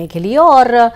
के लिए। और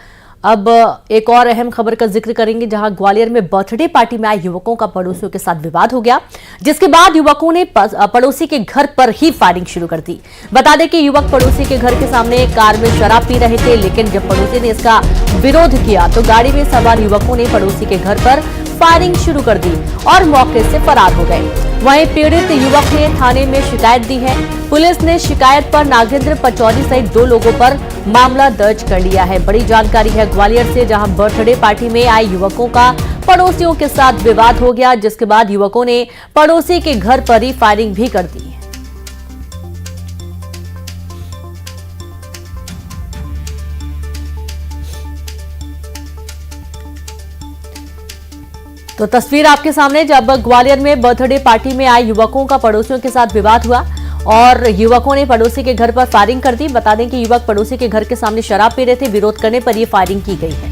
अब एक और अहम खबर का जिक्र करेंगे, जहां ग्वालियर में बर्थडे पार्टी में आए युवकों का पड़ोसियों के साथ विवाद हो गया, जिसके बाद युवकों ने पड़ोसी के घर पर ही फायरिंग शुरू कर दी। बता दें कि युवक पड़ोसी के घर के सामने कार में शराब पी रहे थे, लेकिन जब पड़ोसी ने इसका विरोध किया तो गाड़ी में सवार युवकों ने पड़ोसी के घर पर फायरिंग शुरू कर दी और मौके से फरार हो गए। वहीं पीड़ित युवक ने थाने में शिकायत दी है। पुलिस ने शिकायत पर नागेंद्र पचौरी सहित 2 लोगों पर मामला दर्ज कर लिया है। बड़ी जानकारी है ग्वालियर से, जहां बर्थडे पार्टी में आए युवकों का पड़ोसियों के साथ विवाद हो गया, जिसके बाद युवकों ने पड़ोसी के घर पर ही फायरिंग भी कर दी। तो तस्वीर आपके सामने, जब ग्वालियर में बर्थडे पार्टी में आए युवकों का पड़ोसियों के साथ विवाद हुआ और युवकों ने पड़ोसी के घर पर फायरिंग कर दी। बता दें कि युवक पड़ोसी के घर के सामने शराब पी रहे थे, विरोध करने पर यह फायरिंग की गई है।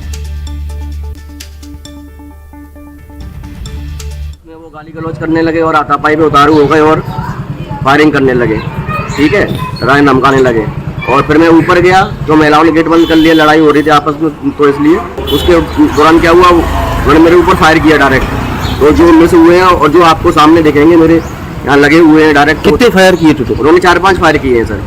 वो गाली गलौज करने लगे और हाथापाई पे उतारू हो गए और फायरिंग करने लगे, ठीक है, राय धमकाने लगे। और फिर मैं ऊपर गया तो महिलाओं ने गेट बंद कर लिया, लड़ाई हो रही थी आपस में, तो इसलिए उसके दौरान क्या हुआ, उन्होंने मेरे ऊपर फायर किया डायरेक्ट। तो जो उनमें से हुए हैं और जो आपको सामने दिखेंगे मेरे यहाँ लगे हुए हैं डायरेक्ट। कितने फायर किए थे? उन्होंने 4-5 फायर किए हैं सर।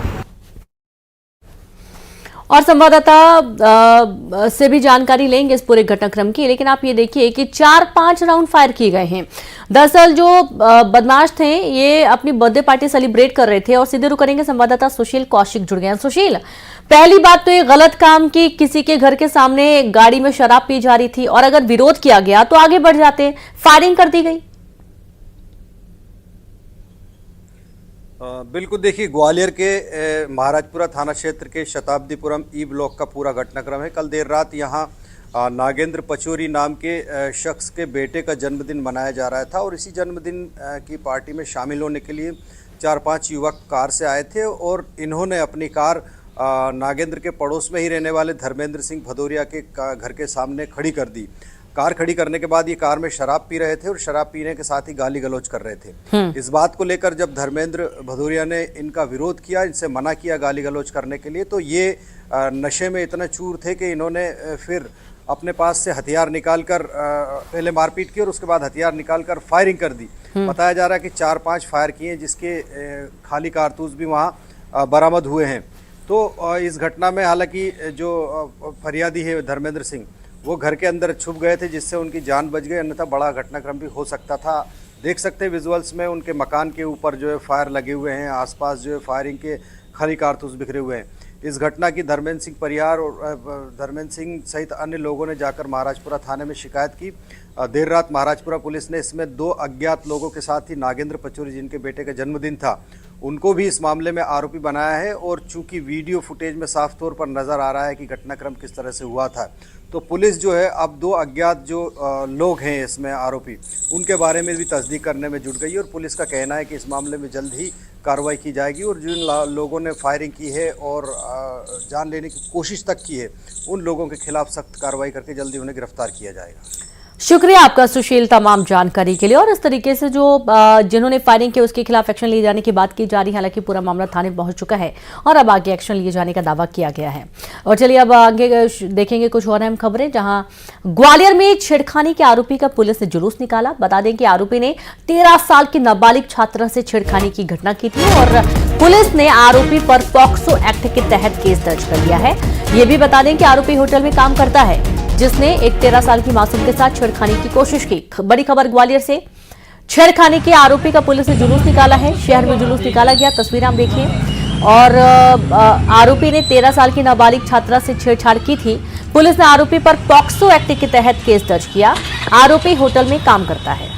और संवाददाता से भी जानकारी लेंगे इस पूरे घटनाक्रम की, लेकिन आप ये देखिए कि 4-5 राउंड फायर किए गए हैं। दरअसल जो बदमाश थे ये अपनी बर्थडे पार्टी सेलिब्रेट कर रहे थे। और सीधे रुक करेंगे, संवाददाता सुशील कौशिक जुड़ गए हैं। सुशील, पहली बात तो ये गलत काम की किसी के घर के सामने गाड़ी में शराब पी जा रही थी, और अगर विरोध किया गया तो आगे बढ़ जाते, फायरिंग कर दी गई। बिल्कुल, देखिए ग्वालियर के महाराजपुरा थाना क्षेत्र के शताब्दीपुरम ई ब्लॉक का पूरा घटनाक्रम है। कल देर रात यहाँ नागेंद्र पचौरी नाम के शख्स के बेटे का जन्मदिन मनाया जा रहा था, और इसी जन्मदिन की पार्टी में शामिल होने के लिए 4-5 युवक कार से आए थे और इन्होंने अपनी कार नागेंद्र के पड़ोस में ही रहने वाले धर्मेंद्र सिंह भदौरिया के घर के सामने खड़ी कर दी। कार खड़ी करने के बाद ये कार में शराब पी रहे थे और शराब पीने के साथ ही गाली गलौज कर रहे थे। इस बात को लेकर जब धर्मेंद्र भदौरिया ने इनका विरोध किया, इनसे मना किया गाली गलौज करने के लिए, तो ये नशे में इतना चूर थे कि इन्होंने फिर अपने पास से हथियार निकालकर पहले मारपीट की और उसके बाद हथियार निकालकर फायरिंग कर दी। बताया जा रहा है कि 4-5 फायर किए, जिसके खाली कारतूस भी वहाँ बरामद हुए हैं। तो इस घटना में हालांकि जो फरियादी है धर्मेंद्र सिंह, वो घर के अंदर छुप गए थे, जिससे उनकी जान बच गई, अन्यथा बड़ा घटनाक्रम भी हो सकता था। देख सकते हैं विजुअल्स में, उनके मकान के ऊपर जो है फायर लगे हुए हैं, आसपास जो है फायरिंग के खाली कारतूस बिखरे हुए हैं। इस घटना की धर्मेंद्र सिंह परिवार और धर्मेंद्र सिंह सहित अन्य लोगों ने जाकर महाराजपुरा थाने में शिकायत की। देर रात महाराजपुरा पुलिस ने इसमें 2 अज्ञात लोगों के साथ ही नागेंद्र पचौरी, जिनके बेटे का जन्मदिन था, उनको भी इस मामले में आरोपी बनाया है। और चूंकि वीडियो फुटेज में साफ तौर पर नज़र आ रहा है कि घटनाक्रम किस तरह से हुआ था, तो पुलिस जो है अब 2 अज्ञात जो लोग हैं इसमें आरोपी, उनके बारे में भी तस्दीक करने में जुट गई। और पुलिस का कहना है कि इस मामले में जल्द ही कार्रवाई की जाएगी और जिन लोगों ने फायरिंग की है और जान लेने की कोशिश तक की है, उन लोगों के खिलाफ सख्त कार्रवाई करके जल्दी उन्हें गिरफ्तार किया जाएगा। शुक्रिया आपका सुशील तमाम जानकारी के लिए। और इस तरीके से जो जिन्होंने फायरिंग की उसके खिलाफ एक्शन लिए जाने की बात की जा रही है। हालांकि पूरा मामला थाने पहुंच चुका है और अब आगे एक्शन लिए जाने का दावा किया गया है। और चलिए अब आगे देखेंगे कुछ और अहम खबरें, जहां ग्वालियर में छेड़खानी के आरोपी का पुलिस ने जुलूस निकाला। बता दें कि आरोपी ने 13 साल की नाबालिग छात्रा से छेड़खानी की घटना की थी और पुलिस ने आरोपी पर पॉक्सो एक्ट के तहत केस दर्ज कर लिया है। ये भी बता दें कि आरोपी होटल में काम करता है, जिसने एक 13 साल की मासूम के साथ छेड़खानी की कोशिश की। बड़ी खबर ग्वालियर से, छेड़खानी के आरोपी का पुलिस ने जुलूस निकाला है। शहर में जुलूस निकाला गया, तस्वीरें आप देखिए। और आरोपी ने 13 साल की नाबालिग छात्रा से छेड़छाड़ की थी। पुलिस ने आरोपी पर पॉक्सो एक्ट के तहत केस दर्ज किया। आरोपी होटल में काम करता है।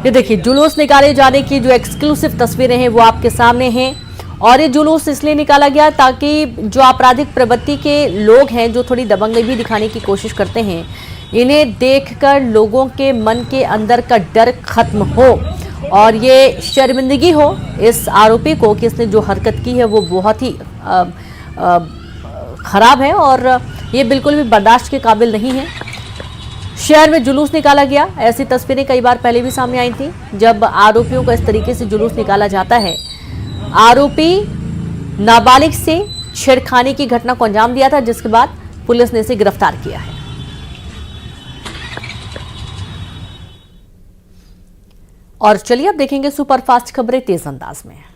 ये देखिए, जुलूस निकाले जाने की जो एक्सक्लूसिव तस्वीरें हैं वो आपके सामने हैं। और ये जुलूस इसलिए निकाला गया ताकि जो आपराधिक प्रवृत्ति के लोग हैं, जो थोड़ी दबंगई भी दिखाने की कोशिश करते हैं, इन्हें देखकर लोगों के मन के अंदर का डर खत्म हो और ये शर्मिंदगी हो इस आरोपी को कि इसने जो हरकत की है वो बहुत ही खराब है और ये बिल्कुल भी बर्दाश्त के काबिल नहीं है। शहर में जुलूस निकाला गया। ऐसी तस्वीरें कई बार पहले भी सामने आई थी, जब आरोपियों को इस तरीके से जुलूस निकाला जाता है आरोपी नाबालिग से छेड़खानी की घटना को अंजाम दिया था, जिसके बाद पुलिस ने इसे गिरफ्तार किया है। और चलिए अब देखेंगे सुपरफास्ट खबरें तेज अंदाज में।